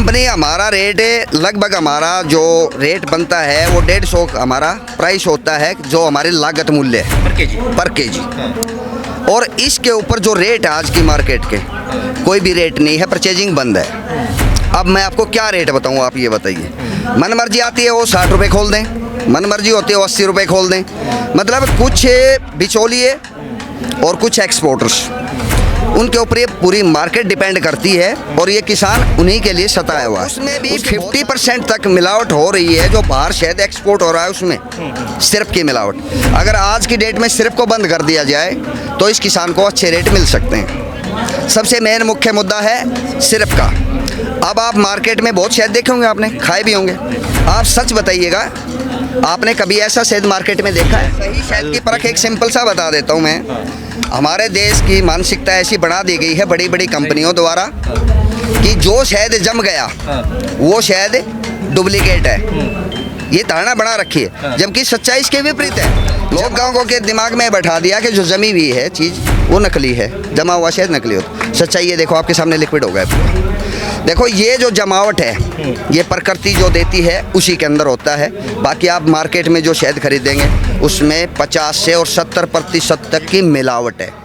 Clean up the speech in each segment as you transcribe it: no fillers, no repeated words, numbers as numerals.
Company हमारा rate लगभग हमारा जो रेट बनता है वो 150 हमारा प्राइस होता है, जो हमारी लागत मूल्य है पर केजी। और इसके ऊपर जो रेट है आज की मार्केट के, कोई भी रेट नहीं है, परचेजिंग बंद है। अब मैं आपको क्या रेट बताऊँ, आप ये बताइए। मन मर्जी आती है वो 60 रुपये खोल दें, मन मर्जी होती है वो 80 रुपये खोल दें। मतलब कुछ बिचौलिए और कुछ एक्सपोर्टर्स, उनके ऊपर ये पूरी मार्केट डिपेंड करती है और ये किसान उन्हीं के लिए सताया हुआ है। उसमें भी 50% तक मिलावट हो रही है। जो बाहर शहद एक्सपोर्ट हो रहा है उसमें सिर्फ की मिलावट। अगर आज की डेट में सिर्फ को बंद कर दिया जाए तो इस किसान को अच्छे रेट मिल सकते हैं। सबसे मेन मुख्य मुद्दा है सिर्फ का। अब आप मार्केट में बहुत शहद देखे होंगे, आपने खाए भी होंगे। आप सच बताइएगा, आपने कभी ऐसा शहद मार्केट में देखा है? सही शहद की परख एक सिंपल सा बता देता हूँ मैं। हमारे देश की मानसिकता ऐसी बना दी गई है बड़ी बड़ी कंपनियों द्वारा कि जो शहद जम गया वो शहद डुप्लीकेट है, ये धारणा बना रखी है। जबकि सच्चाई इसके विपरीत है। लोग गाँव के दिमाग में बैठा दिया कि जो जमी हुई है चीज़ वो नकली है, जमा हुआ शहद नकली होता। सच्चाई ये देखो, आपके सामने लिक्विड हो गया। देखो ये जो जमावट है ये प्रकृति जो देती है उसी के अंदर होता है। बाकी आप मार्केट में जो शहद खरीदेंगे उसमें 50 से और 70% तक की मिलावट है।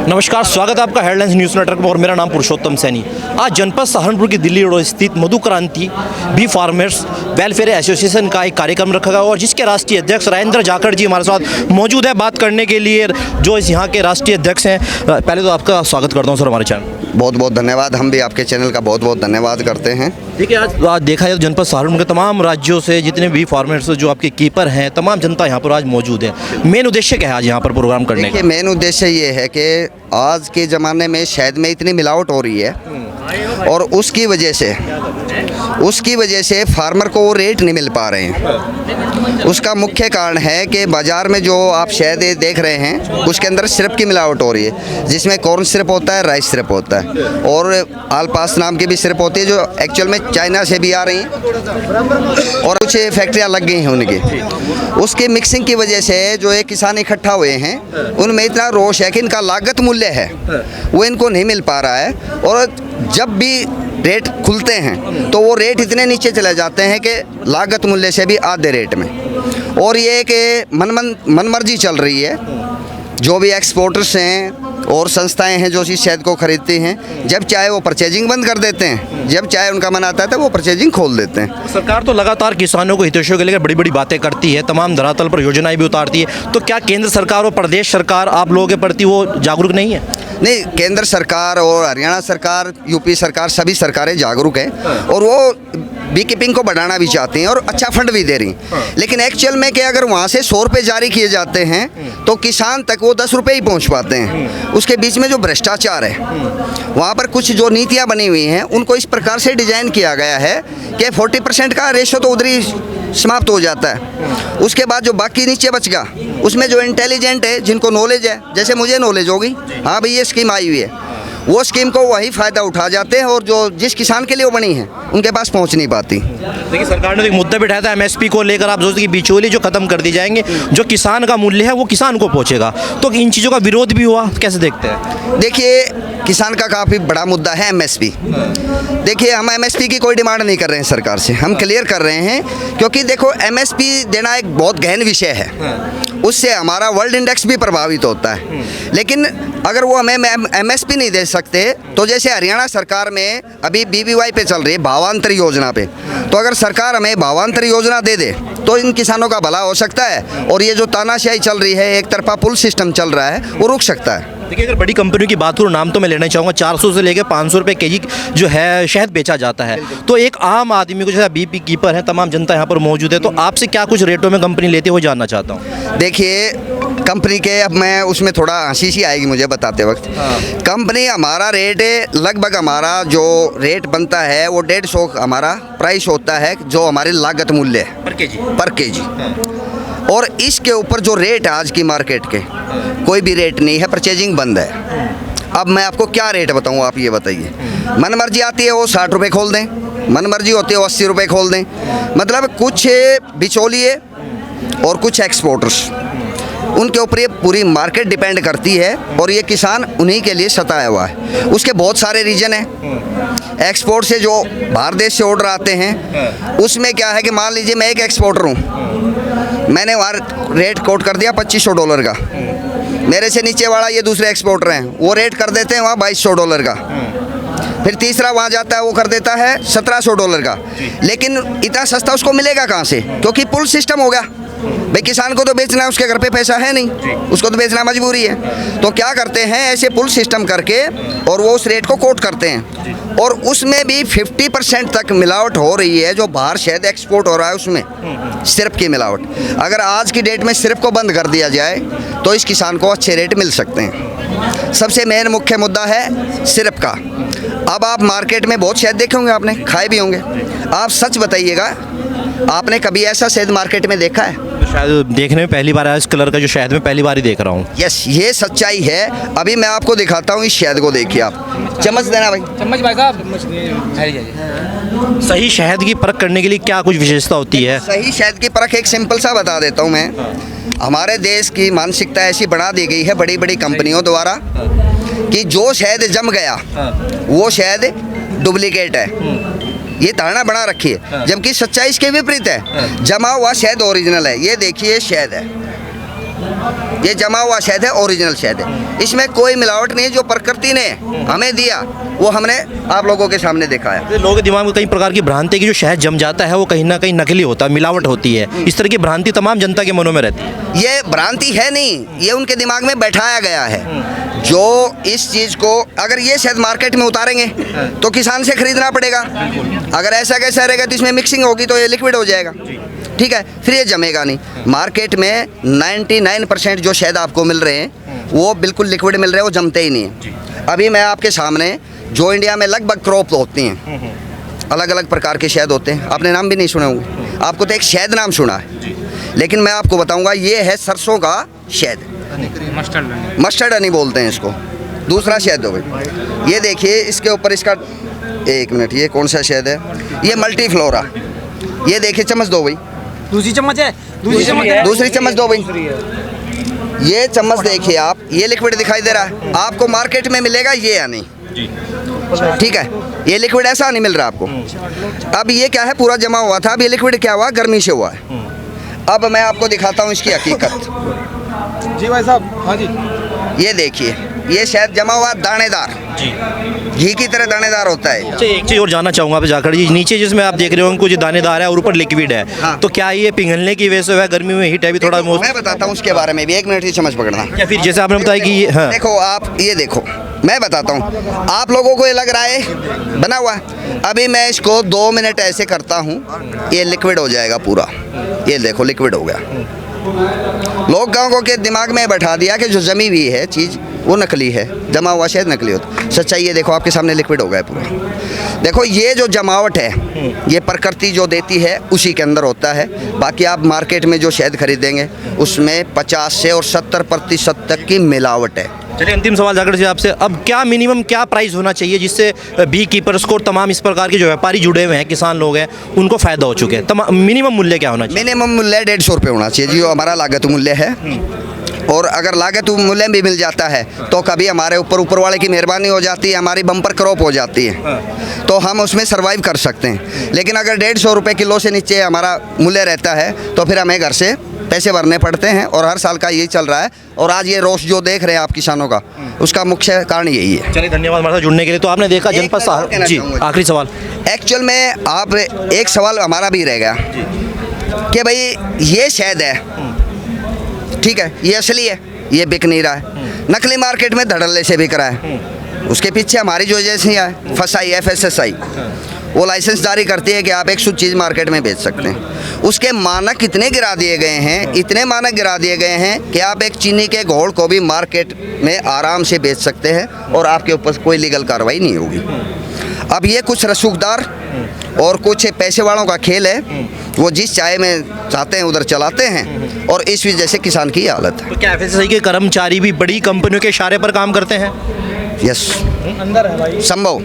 नमस्कार, स्वागत है आपका हेडलाइंस न्यूज़ नेटवर्क में और मेरा नाम पुरुषोत्तम सैनी। आज जनपद सहारनपुर की दिल्ली रोड स्थित मधु क्रांति बी फार्मर्स वेलफेयर एसोसिएशन का एक कार्यक्रम रखा गया और जिसके राष्ट्रीय अध्यक्ष राजेंद्र जाखड़ जी हमारे साथ मौजूद है बात करने के लिए, जो इस यहाँ के राष्ट्रीय अध्यक्ष हैं। पहले तो आपका स्वागत करता हूँ सर हमारे चैनल। बहुत बहुत धन्यवाद। हम भी आपके चैनल का बहुत बहुत धन्यवाद करते हैं। देखिए आज देखा जाए तो जनपद सहारनपुर के तमाम राज्यों से जितने भी फार्मर्स जो आपके कीपर हैं, तमाम जनता यहाँ पर आज मौजूद है। मेन उद्देश्य क्या है आज यहाँ पर प्रोग्राम करने का? मेन उद्देश्य ये है कि आज के ज़माने में शहद में इतनी मिलावट हो रही है और उसकी वजह से फार्मर को वो रेट नहीं मिल पा रहे हैं। उसका मुख्य कारण है कि बाज़ार में जो आप शहद देख रहे हैं उसके अंदर सिरप की मिलावट हो रही है, जिसमें कॉर्न सिरप होता है, राइस सिरप होता है और आलपास नाम की भी सिरप होती है जो एक्चुअल में चाइना से भी आ रही हैं और कुछ फैक्ट्रियाँ लग गई हैं उनकी। उसकी मिक्सिंग की वजह से जो एक किसान इकट्ठा हुए हैं उनमें इतना रोष है कि इनका लागत मूल्य है वो इनको नहीं मिल पा रहा है। और जब भी रेट खुलते हैं तो वो रेट इतने नीचे चले जाते हैं कि लागत मूल्य से भी आधे रेट में। और ये कि मनमर्जी चल रही है। जो भी एक्सपोर्टर्स हैं और संस्थाएं हैं जो इस शहद को खरीदती हैं, जब चाहे वो परचेजिंग बंद कर देते हैं, जब चाहे उनका मन आता है तो वो परचेजिंग खोल देते हैं। सरकार तो लगातार किसानों को हितैषियों के लेकर बड़ी बड़ी बातें करती है, तमाम धरातल पर योजनाएं भी उतारती है। तो क्या केंद्र सरकार और प्रदेश सरकार आप लोगों के प्रति वो जागरूक नहीं है? नहीं, केंद्र सरकार और हरियाणा सरकार, यूपी सरकार, सभी सरकारें जागरूक हैं और वो बी कीपिंग को बढ़ाना भी चाहती हैं और अच्छा फंड भी दे रही हैं। लेकिन एक्चुअल में कि अगर वहाँ से 100 रुपये जारी किए जाते हैं तो किसान तक वो 10 रुपये ही पहुँच पाते हैं। उसके बीच में जो भ्रष्टाचार है वहाँ पर कुछ जो नीतियाँ बनी हुई हैं उनको इस प्रकार से डिजाइन किया गया है कि 40% का रेशो तो उधर ही समाप्त हो जाता है। उसके बाद जो बाकी नीचे बच गया उसमें जो इंटेलिजेंट है, जिनको नॉलेज है, जैसे मुझे नॉलेज होगी, हाँ भाई ये स्कीम आई हुई है, वो स्कीम को वही फ़ायदा उठा जाते हैं और जो जिस किसान के लिए वो बनी है उनके पास पहुंच नहीं पाती। देखिए सरकार ने तो एक मुद्दा बिठाया था एमएसपी को लेकर, आप सोचते कि बिचौली जो खत्म कर दी जाएंगे, जो किसान का मूल्य है वो किसान को पहुंचेगा, तो इन चीज़ों का विरोध भी हुआ, कैसे देखते हैं? देखिए किसान का काफ़ी बड़ा मुद्दा है एमएसपी। देखिए हम एमएसपी की कोई डिमांड नहीं कर रहे हैं सरकार से, हम क्लियर कर रहे हैं क्योंकि देखो एमएसपी देना एक बहुत गहन विषय है, उससे हमारा वर्ल्ड इंडेक्स भी प्रभावित होता है। लेकिन अगर वो हमें एमएसपी नहीं दे सकते तो जैसे हरियाणा सरकार में अभी बीबीवाई पे चल रही है भावांतर योजना पे, तो अगर सरकार हमें भावांतर योजना दे दे तो इन किसानों का भला हो सकता है और ये जो तानाशाही चल रही है, एक तरफा पुल सिस्टम चल रहा है, वो रुक सकता है। देखिए अगर बड़ी कंपनियों की बात करूँ, नाम तो मैं लेना चाहूँगा, 400 से लेकर 500 रुपये केजी जो है शहद बेचा जाता है। तो एक आम आदमी को, जैसे बीपी कीपर है, तमाम जनता यहाँ पर मौजूद है, तो आपसे क्या कुछ रेटों में कंपनी लेती है वो जानना चाहता हूँ। देखिए कंपनी के, अब मैं उसमें थोड़ा हंसी सी आएगी मुझे बताते वक्त। कंपनी हमारा रेट लगभग हमारा जो रेट बनता है वो 150 हमारा प्राइस होता है, जो हमारी लागत मूल्य है पर केजी। और इसके ऊपर जो रेट है आज की मार्केट के, कोई भी रेट नहीं है, परचेजिंग बंद है। अब मैं आपको क्या रेट बताऊँ, आप ये बताइए। मन मर्जी आती है वो 60 रुपये खोल दें, मन मर्जी होती है वो 80 रुपये खोल दें। मतलब कुछ बिचौलिए और कुछ एक्सपोर्टर्स, उनके ऊपर ये पूरी मार्केट डिपेंड करती है और ये किसान उन्हीं के लिए सताया हुआ है। उसके बहुत सारे रीजन हैं। एक्सपोर्ट से जो बाहर देश से ऑर्डर आते हैं उसमें क्या है कि मान लीजिए मैं एक एक्सपोर्टर हूँ, मैंने वहाँ रेट कोट कर दिया $2500 का, मेरे से नीचे वाला ये दूसरे एक्सपोर्टर हैं वो रेट कर देते हैं वहाँ $2200 का, फिर तीसरा वहाँ जाता है वो कर देता है $1700 का। लेकिन इतना सस्ता उसको मिलेगा कहाँ से, क्योंकि पुल सिस्टम हो गया। भाई किसान को तो बेचना है, उसके घर पे पैसा है नहीं, उसको तो बेचना मजबूरी है। तो क्या करते हैं, ऐसे पुल सिस्टम करके और वो उस रेट को कोट करते हैं, और उसमें भी 50% तक मिलावट हो रही है। जो बाहर शहद एक्सपोर्ट हो रहा है उसमें सिरप की मिलावट। अगर आज की डेट में सिरप को बंद कर दिया जाए तो इस किसान को अच्छे रेट मिल सकते हैं। सबसे मेन मुख्य मुद्दा है सिरप का। अब आप मार्केट में बहुत शहद देखे होंगे, आपने खाए भी होंगे, आप सच बताइएगा, आपने कभी ऐसा शहद मार्केट में देखा है? शायद देखने में पहली बार आया इस कलर का जो शहद में पहली बार ही देख रहा हूँ। यस, ये सच्चाई है। अभी मैं आपको दिखाता हूँ इस शहद को, देखिए आप। चम्मच देना भाई। चम्मच भाई साहब। सही शहद की परख करने के लिए क्या कुछ विशेषता होती है? सही शहद की परख एक सिंपल सा बता देता हूँ मैं। हमारे देश की मानसिकता ऐसी बना दी गई है बड़ी बड़ी कंपनियों द्वारा कि जो शहद जम गया वो शहद डुप्लीकेट है, ये धारणा बना रखी है। जबकि सच्चाई इसके विपरीत है। जमा हुआ शहद ओरिजिनल है। ये देखिए शहद है, ये जमा हुआ शहद है, ओरिजिनल शहद है, इसमें कोई मिलावट नहीं है। जो प्रकृति ने हमें दिया वो हमने आप लोगों के सामने दिखाया। लोगों के दिमाग में कई प्रकार की भ्रांति है कि जो शहद जम जाता है वो कहीं ना कहीं नकली होता है, मिलावट होती है। इस तरह की भ्रांति तमाम जनता के मनों में रहती है। ये भ्रांति है नहीं, ये उनके दिमाग में बैठाया गया है। जो इस चीज़ को अगर ये शहद मार्केट में उतारेंगे तो किसान से खरीदना पड़ेगा। अगर ऐसा कैसा रहेगा तो इसमें मिक्सिंग होगी तो ये लिक्विड हो जाएगा, ठीक है, फिर ये जमेगा नहीं। मार्केट में 99% जो शहद आपको मिल रहे हैं वो बिल्कुल लिक्विड मिल रहे हैं, वो जमते ही नहीं है। अभी मैं आपके सामने जो इंडिया में लगभग क्रॉप होती हैं, अलग अलग प्रकार के शहद होते हैं, आपने नाम भी नहीं सुने होंगे, आपको तो एक शहद नाम सुना है, लेकिन मैं आपको बताऊंगा ये है सरसों का शहद, मस्टर्ड हनी बोलते हैं इसको। दूसरा शहद हो भाई, ये देखिए इसके ऊपर इसका, एक मिनट, ये कौन सा शहद है? ये मल्टी फ्लोरा। ये देखिए, चम्मच दो भाई। दूसरी चम्मच है, दूसरी चम्मच दो भाई। ये चम्मच देखिए आप, ये लिक्विड दिखाई दे रहा है आपको, मार्केट में मिलेगा ये या नहीं, ठीक है, ये लिक्विड ऐसा नहीं मिल रहा आपको। अब ये क्या है, पूरा जमा हुआ था, अब ये लिक्विड क्या हुआ, गर्मी से हुआ है। अब मैं आपको दिखाता हूँ इसकी हकीकत। जी भाई साहब। हाँ जी। ये देखिए, ये शहद जमा हुआ दानेदार, घी की तरह दानेदार होता है। अच्छा, एक चीज़ और जानना चाहूँगा आप जाकर जी, नीचे जिसमें आप देख रहे हो कुछ दानेदार है और ऊपर लिक्विड है, हाँ। तो क्या ये पिघलने की वजह से है, गर्मी में हीट है भी थोड़ा मैं बताता हूँ उसके बारे में भी, एक मिनट की चम्मच पकड़ना। या फिर जैसे आपने बताया कि हाँ। देखो आप, ये देखो मैं बताता हूँ, आप लोगों को ये लग रहा है बना हुआ है। अभी मैं इसको 2 मिनट ऐसे करता हूँ, ये लिक्विड हो जाएगा पूरा। ये देखो लिक्विड हो गया। लोग गाँव के दिमाग में बैठा दिया कि जो जमी हुई है चीज़ वो नकली है, जमा हुआ शहद नकली होता। सच्चाई ये देखो आपके सामने लिक्विड हो गया पूरा। देखो ये जो जमावट है ये प्रकृति जो देती है उसी के अंदर होता है। बाकी आप मार्केट में जो शहद खरीदेंगे उसमें 50 से और 70% तक की मिलावट है। चलिए अंतिम सवाल जाकर से आपसे, अब क्या मिनिमम क्या प्राइस होना चाहिए जिससे बी कीपर्स को, तमाम इस प्रकार के जो व्यापारी जुड़े हुए हैं, किसान लोग हैं, उनको फ़ायदा हो चुके हैं? मिनिमम मूल्य क्या होना चाहिए? मिनिमम मूल्य 150 रुपये होना चाहिए जो हमारा लागत मूल्य है। और अगर लागत मूल्य भी मिल जाता है तो कभी हमारे ऊपर वाले की मेहरबानी हो जाती है, हमारी बम्पर क्रॉप हो जाती है, तो हम उसमें सर्वाइव कर सकते हैं। लेकिन अगर 150 रुपये किलो से नीचे हमारा मूल्य रहता है तो फिर हमें घर से पैसे भरने पड़ते हैं, और हर साल का यही चल रहा है। और आज ये रोष जो देख रहे हैं आप किसानों का, उसका मुख्य कारण यही है। चलिए धन्यवाद हमारे साथ जुड़ने के लिए। तो आपने देखा जनपद सहारनपुर जी, आखिरी सवाल एक्चुअल में आप, एक सवाल हमारा भी रह गया कि भाई ये शहद है, ठीक है, ये असली है, ये बिक नहीं रहा है, नकली मार्केट में धड़ल्ले से बिक रहा है। उसके पीछे हमारी जो एजेंसी है फसाई, FSSAI, वो लाइसेंस जारी करती है कि आप एक शुद्ध चीज़ मार्केट में बेच सकते हैं। उसके मानक इतने गिरा दिए गए हैं, इतने मानक गिरा दिए गए हैं कि आप एक चीनी के घोल को भी मार्केट में आराम से बेच सकते हैं और आपके ऊपर कोई लीगल कार्रवाई नहीं होगी। अब ये कुछ रसूखदार और कुछ पैसे वालों का खेल है, वो जिस चाय में चाहते हैं उधर चलाते हैं, और इस वजह से किसान की हालत है। तो क्या FSSAI के कर्मचारी भी बड़ी कंपनियों के इशारे पर काम करते हैं? यस, अंदर है भाई, संभव।